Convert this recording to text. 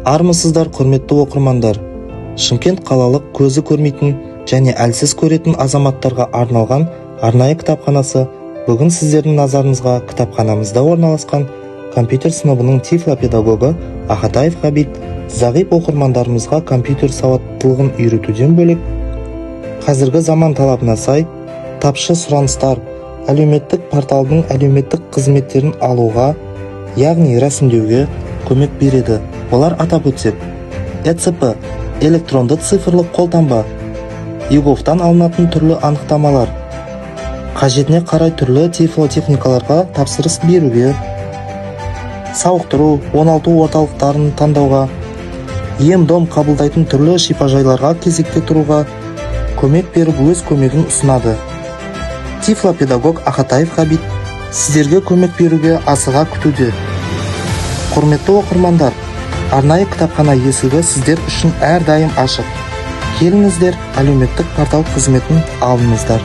Армысыздар, құрметті оқырмандар. Шымкент қалалық көзі көрмейтін және әлсіз көретін азаматтарға арналған арнайы кітапханасы бүгін сіздердің назарыңызға кітапханамызда орналасқан компьютер сыныбының тифлопедагогы Ахатаев Ғабит зағип оқырмандарымызға компьютер сауаттылығын үйретуден бөлек, қазіргі заман талабына сай тапшы сұраныстар әлеуметтік порталдың әлеуметтік қызметтерін алуға, яғни рәсімдеуге көмек береді. Олар атап өтсек: ЭЦП электронды цифрлық қолтаңба, ЕГОВтан алынатын түрлі анықтамалар, қажетіне қарай түрлі тифлотехникаларға тапсырыс беруге, сауықтыру, оңалту орталықтарын таңдауға, ем-дом қабылдайтын түрлі шипажайларға кезекте тұруға көмек беріп өз көмегін ұсынады. Тифлопедагог Ахатаев Ғабит сіздерге көмек беруге асыға күтуде. Құрметті оқырмандар, арнайы кітапхана есігі сіздер үшін әрдайым ашық. Келіңіздер, әлеуметтік портал қызметін алыңыздар.